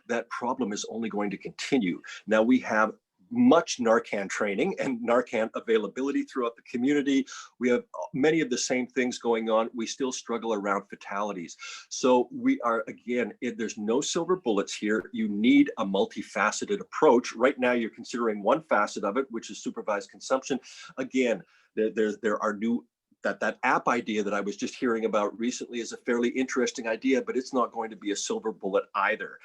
that problem is only going to continue. Now we have much Narcan training and Narcan availability throughout the community. We have many of the same things going on. We still struggle around fatalities. So we are, again, there's no silver bullets here. You need a multifaceted approach. Right now, you're considering one facet of it, which is supervised consumption. Again, there are new that app idea that I was just hearing about recently is a fairly interesting idea, but it's not going to be a silver bullet either.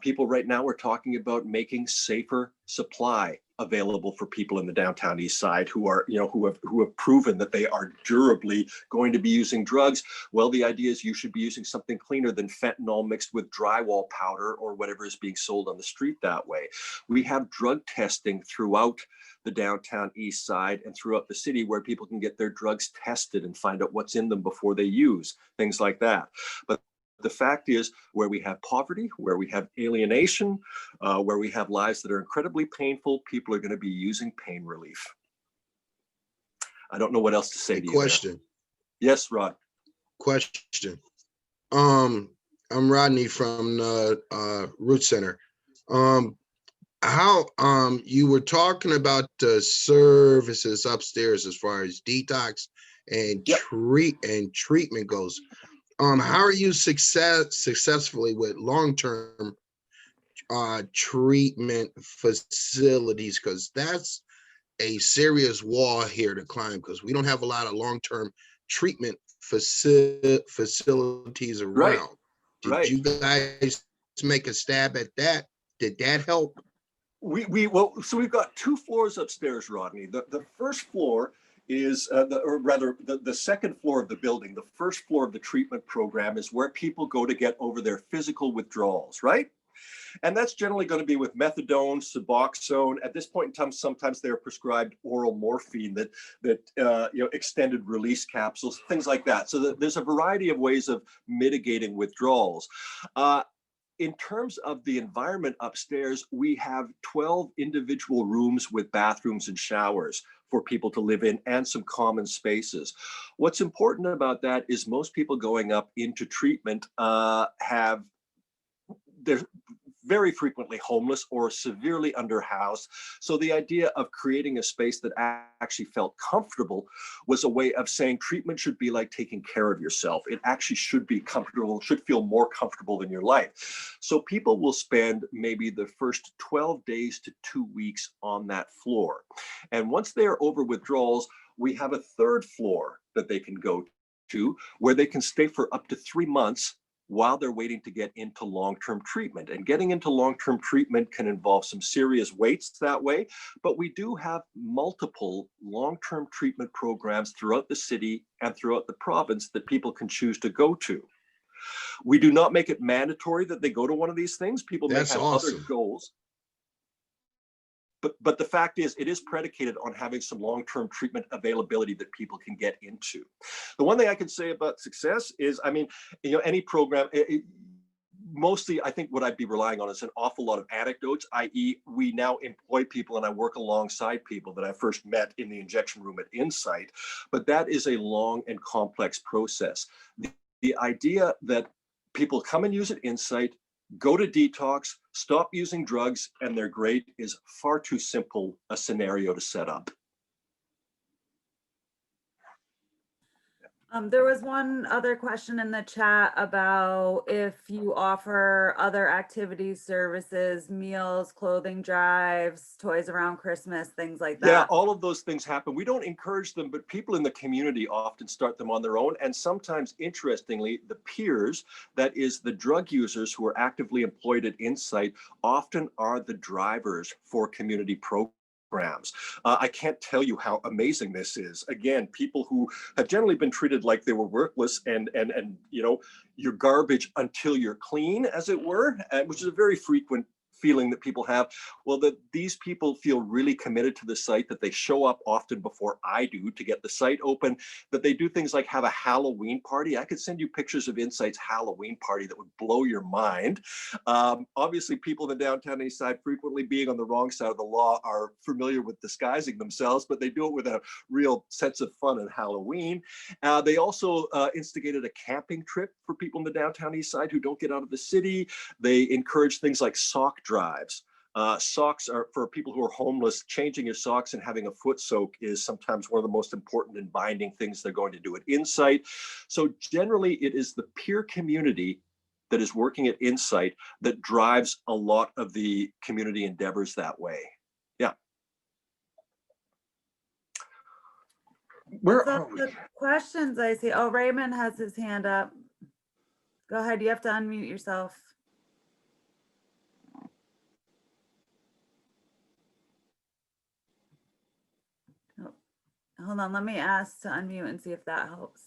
People right now are talking about making safer supply available for people in the downtown east side who are, who have proven that they are durably going to be using drugs. Well, the idea is you should be using something cleaner than fentanyl mixed with drywall powder or whatever is being sold on the street that way. We have drug testing throughout the downtown east side and throughout the city where people can get their drugs tested and find out what's in them before they use, things like that. But the fact is, where we have poverty, where we have alienation, where we have lives that are incredibly painful, people are going to be using pain relief. I don't know what else to say to you. Question. Yes, Rod. Question. I'm Rodney from the Root Center. How you were talking about the services upstairs as far as detox and treatment goes. How are you successfully with long-term treatment facilities? Because that's a serious wall here to climb, because we don't have a lot of long-term treatment facilities around. Did you guys make a stab at that? Did that help? So we've got 2 floors upstairs, Rodney. The first floor is, the second floor of the building. The first floor of the treatment program is where people go to get over their physical withdrawals, right? And that's generally going to be with methadone, Suboxone. At this point in time, sometimes they're prescribed oral morphine that extended release capsules, things like that. So there's a variety of ways of mitigating withdrawals. In terms of the environment upstairs, we have 12 individual rooms with bathrooms and showers for people to live in and some common spaces. What's important about that is most people going up into treatment very frequently homeless or severely underhoused. So the idea of creating a space that actually felt comfortable was a way of saying treatment should be like taking care of yourself. It actually should be comfortable, should feel more comfortable in your life. So people will spend maybe the first 12 days to 2 weeks on that floor. And once they're over withdrawals, we have a third floor that they can go to where they can stay for up to 3 months while they're waiting to get into long-term treatment. And getting into long-term treatment can involve some serious waits that way, but we do have multiple long-term treatment programs throughout the city and throughout the province that people can choose to go to. We do not make it mandatory that they go to one of these things. People may That's have awesome. other goals. But the fact is, it is predicated on having some long-term treatment availability that people can get into. The one thing I can say about success is, I mean, any program, mostly I think what I'd be relying on is an awful lot of anecdotes, i.e. we now employ people and I work alongside people that I first met in the injection room at Insite, but that is a long and complex process. The idea that people come and use at Insite, go to detox, stop using drugs, and they're great is far too simple a scenario to set up. There was one other question in the chat about if you offer other activities, services, meals, clothing drives, toys around Christmas, things like that. Yeah, all of those things happen. We don't encourage them, but people in the community often start them on their own. And sometimes, interestingly, the peers, that is the drug users who are actively employed at Insite, often are the drivers for community programs. I can't tell you how amazing this is. Again, people who have generally been treated like they were worthless and you're garbage until you're clean, as it were, which is a very frequent feeling that people have. Well, that these people feel really committed to the site, that they show up often before I do to get the site open, that they do things like have a Halloween party. I could send you pictures of Insite's Halloween party that would blow your mind. Obviously, people in the downtown east side, frequently being on the wrong side of the law, are familiar with disguising themselves, but they do it with a real sense of fun and Halloween. They also instigated a camping trip for people in the downtown east side who don't get out of the city. They encourage things like sock drives. Socks are for people who are homeless. Changing your socks and having a foot soak is sometimes one of the most important and binding things they're going to do at Insite. So generally, it is the peer community that is working at Insite that drives a lot of the community endeavors that way. Yeah. Where are we? The questions I see. Oh, Raymond has his hand up. Go ahead. You have to unmute yourself. Hold on, let me ask to unmute and see if that helps.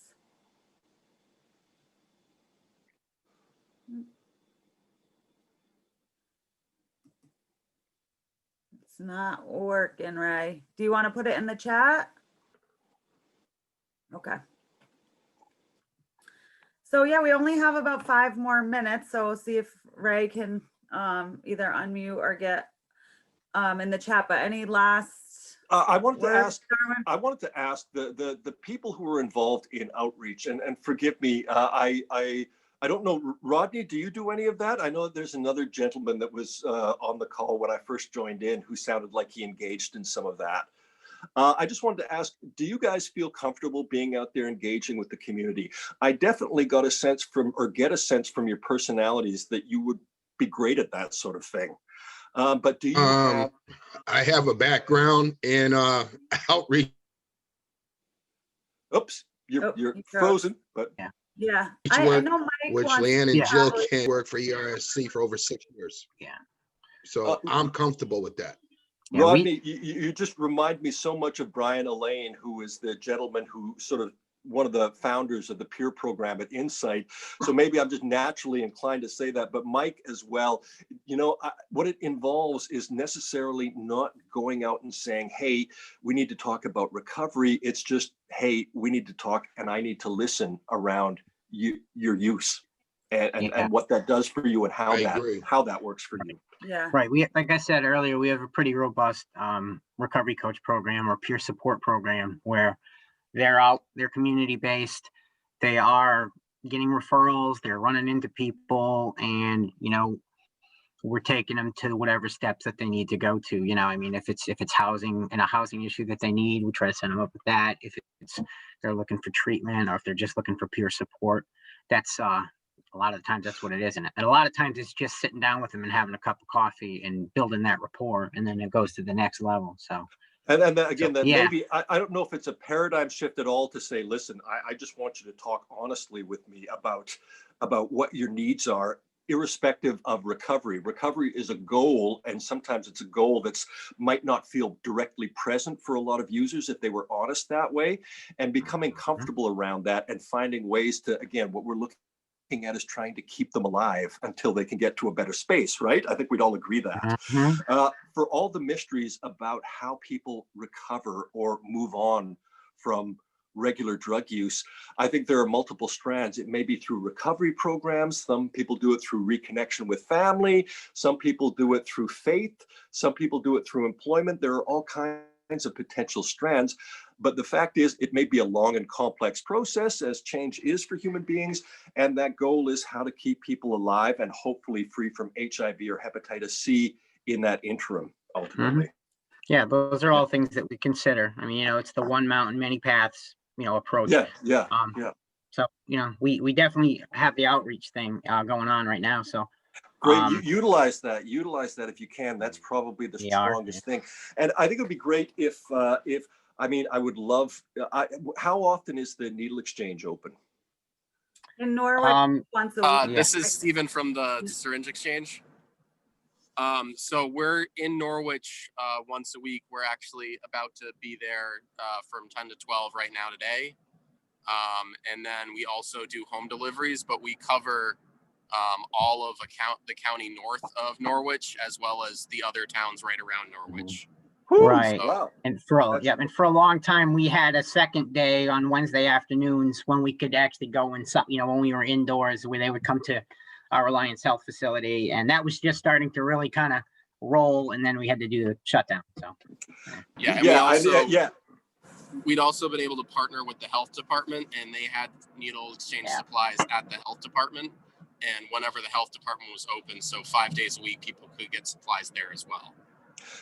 It's not working, Ray. Do you want to put it in the chat? Okay. So yeah, we only have about 5 more minutes, so we'll see if Ray can either unmute or get in the chat. But any last I wanted to words, ask. Darwin? To ask the people who are involved in outreach, and forgive me, I don't know, Rodney, do you do any of that? I know that there's another gentleman that was on the call when I first joined in who sounded like he engaged in some of that. I just wanted to ask, do you guys feel comfortable being out there engaging with the community? I definitely got a sense from, or get a sense from your personalities that you would be great at that sort of thing. But do you have... I have a background in outreach. Oops, you're frozen, but Yeah, I know Mike which wants Leanne and to Jill probably- can work for ERSC for over 6 years. Yeah. So I'm comfortable with that. Yeah, Rodney, you just remind me so much of Brian Elaine, who is the gentleman who sort of one of the founders of the peer program at Insite. So maybe I'm just naturally inclined to say that, but Mike as well, what it involves is necessarily not going out and saying, hey, we need to talk about recovery. It's just, hey, we need to talk and I need to listen around your use and what that does for you and how that works for you. Yeah. Right. Like I said earlier, we have a pretty robust recovery coach program or peer support program where they're community based. They are getting referrals. They're running into people, and we're taking them to whatever steps that they need to go to. You know, I mean, if it's housing and a housing issue that they need, we try to send them up with that. If it's they're looking for treatment, or if they're just looking for peer support, that's a lot of the times that's what it is. And a lot of times it's just sitting down with them and having a cup of coffee and building that rapport, and then it goes to the next level. So. And then again, that yeah. maybe, I don't know if it's a paradigm shift at all to say, listen, I just want you to talk honestly with me about what your needs are, irrespective of recovery. Recovery is a goal, and sometimes it's a goal that's might not feel directly present for a lot of users if they were honest that way, and becoming comfortable around that and finding ways to, again, what we're looking at is trying to keep them alive until they can get to a better space, right? I think we'd all agree that. For all the mysteries about how people recover or move on from regular drug use, I think there are multiple strands. It may be through recovery programs. Some people do it through reconnection with family. Some people do it through faith. Some people do it through employment. There are all kinds of potential strands. But the fact is, it may be a long and complex process, as change is for human beings. And that goal is how to keep people alive and hopefully free from HIV or hepatitis C in that interim, ultimately. Yeah, those are all things that we consider. I mean, you know, it's the one mountain, many paths, you know, approach. Yeah. So, you know, we definitely have the outreach thing going on right now. So great. Utilize that if you can. That's probably the strongest thing. And I think it would be great if I mean, I would love, how often is the needle exchange open? In Norwich, once a week. This is Stephen from the syringe exchange. So we're in Norwich once a week. We're actually about to be there from 10 to 12 right now today. And then we also do home deliveries, but we cover all of the county north of Norwich, as well as the other towns right around Norwich. Right. Wow. And for a long time, we had a second day on Wednesday afternoons when we could actually go inside, you know, when we were indoors, where they would come to our Reliance Health facility. And that was just starting to really kind of roll. And then we had to do the shutdown. So, we'd also been able to partner with the health department, and they had needle exchange supplies at the health department. And whenever the health department was open, so 5 days a week, people could get supplies there as well.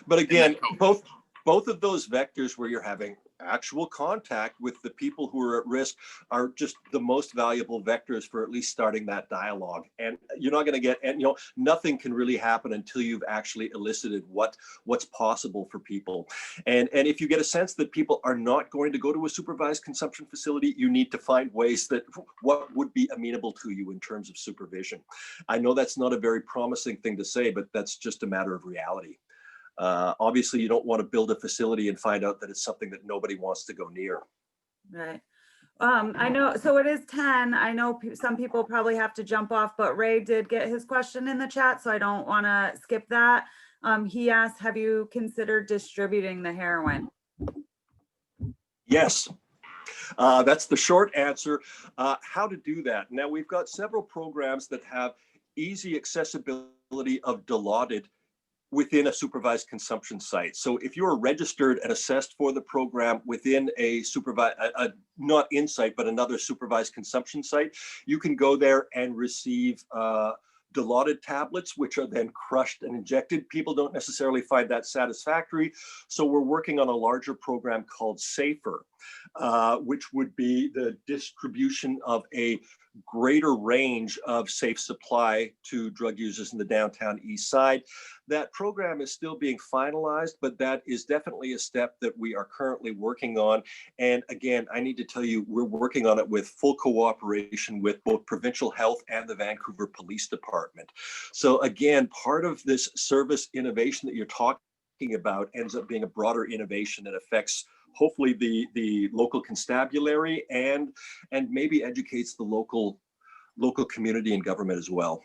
But again, both of those vectors where you're having actual contact with the people who are at risk are just the most valuable vectors for at least starting that dialogue. And you're not going to get, and you know, nothing can really happen until you've actually elicited what's possible for people. And if you get a sense that people are not going to go to a supervised consumption facility, you need to find ways that what would be amenable to you in terms of supervision. I know that's not a very promising thing to say, but that's just a matter of reality. Obviously, you don't want to build a facility and find out that it's something that nobody wants to go near. Right. I know, so it is 10. I know some people probably have to jump off, but Ray did get his question in the chat, so I don't want to skip that. He asked, have you considered distributing the heroin? Yes. That's the short answer. How to do that? Now, we've got several programs that have easy accessibility of Dilaudid within a supervised consumption site. So if you're registered and assessed for the program within a supervised, not Insite, but another supervised consumption site, you can go there and receive Dilaudid tablets, which are then crushed and injected. People don't necessarily find that satisfactory. So we're working on a larger program called SAFER, which would be the distribution of a greater range of safe supply to drug users in the downtown east side. That program is still being finalized, but that is definitely a step that we are currently working on. And again, I need to tell you, we're working on it with full cooperation with both provincial health and the Vancouver Police Department. So again, part of this service innovation that you're talking about ends up being a broader innovation that affects hopefully the local constabulary and maybe educates the local community and government as well.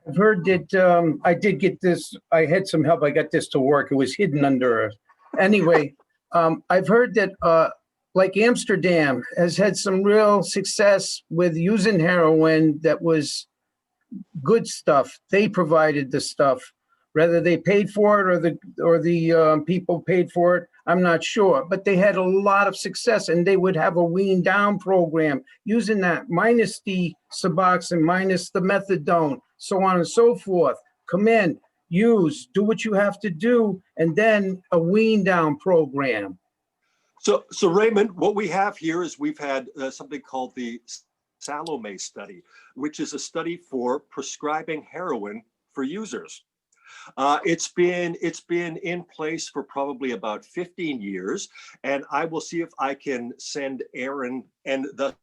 I've heard that I did get this. I had some help. I got this to work. It was hidden under. Anyway, I've heard that like Amsterdam has had some real success with using heroin that was good stuff. They provided the stuff. Whether they paid for it or the people paid for it, I'm not sure. But they had a lot of success, and they would have a wean down program using that, minus the Suboxone, minus the methadone, so on and so forth. come in, use, do what you have to do, and then a wean down program. So Raymond, what we have here is we've had something called the Salome study, which is a study for prescribing heroin for users. It's been in place for probably about 15 years, and I will see if I can send Aaron and thus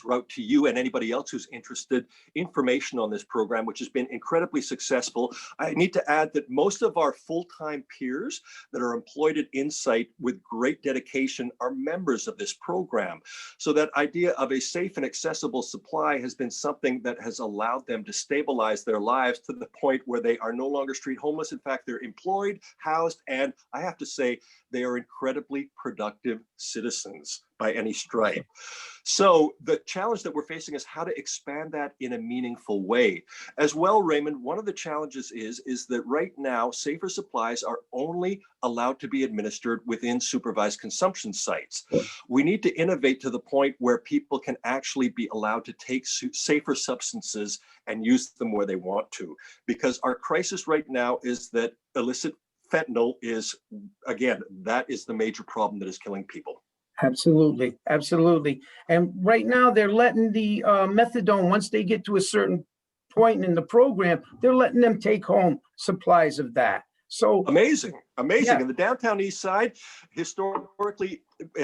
route to you and anybody else who's interested information on this program, which has been incredibly successful. I need to add that most of our full-time peers that are employed at Insite with great dedication are members of this program. So that idea of a safe and accessible supply has been something that has allowed them to stabilize their lives to the point where they are no longer street homeless. In fact, they're employed, housed, and I have to say, they are incredibly productive citizens by any stripe. So the challenge that we're facing is how to expand that in a meaningful way. As well, Raymond, one of the challenges is that right now, safer supplies are only allowed to be administered within supervised consumption sites. We need to innovate to the point where people can actually be allowed to take safer substances and use them where they want to. Because our crisis right now is that illicit fentanyl is, again, that is the major problem that is killing people. Absolutely, absolutely. And right now they're letting the methadone, once they get to a certain point in the program, they're letting them take home supplies of that. So amazing. Yeah. In the downtown east side, historically,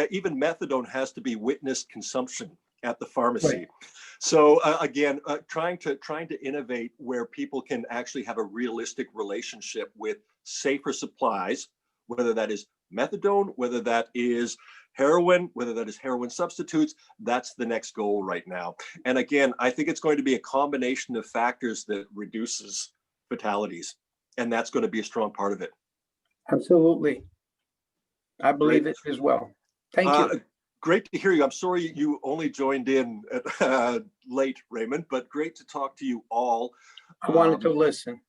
even methadone has to be witnessed consumption at the pharmacy. Right. So again, trying to innovate where people can actually have a realistic relationship with safer supplies, whether that is methadone, whether that is heroin, whether that is heroin substitutes, that's the next goal right now. And again, I think it's going to be a combination of factors that reduces fatalities, and that's going to be a strong part of it. absolutely. I believe Great. it as well. Thank you. Great to hear you. I'm sorry you only joined in late, Raymond, but great to talk to you all. I wanted to listen.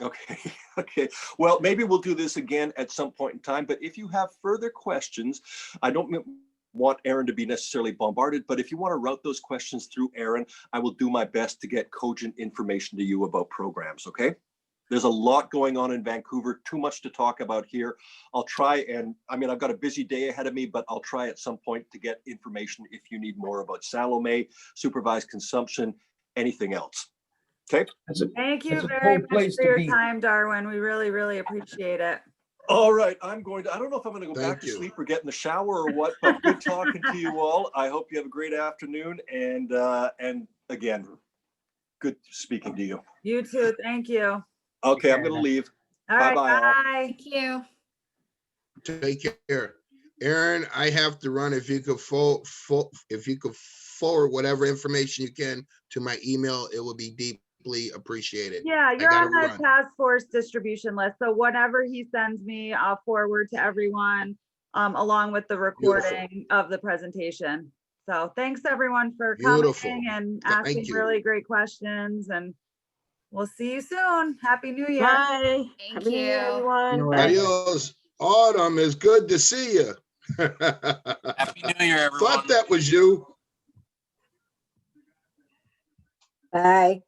Okay. Well, maybe we'll do this again at some point in time, but if you have further questions, I don't want Aaron to be necessarily bombarded, but if you want to route those questions through Aaron, I will do my best to get cogent information to you about programs, okay? There's a lot going on in Vancouver, too much to talk about here. I'll try and, I've got a busy day ahead of me, but I'll try at some point to get information if you need more about Salome, supervised consumption, anything else. Okay. Thank you It's a very cool much place for to your be. time, Darwin. We really, really appreciate it. All right. I don't know if I'm going to go Thank back to you. sleep or get in the shower or what, but good talking to you all. I hope you have a great afternoon. And again, good speaking to you. You too. Thank you. Okay. I'm going to leave. All right. Bye-bye, all. Bye. Thank you. Take care. Aaron, I have to run. If you could forward whatever information you can to my email, it will be deeply appreciated. Yeah, you're gotta on the run. task force distribution list. So whatever he sends me, I'll forward to everyone along with the recording of the presentation. So thanks everyone for Beautiful. coming and Thank asking you. really great questions, and we'll see you soon. Happy New Year. Bye. Thank Happy New Year, you. everyone. Bye. Adios. Autumn, it's good to see you. Happy New Year, everyone. Thought that was you. Bye.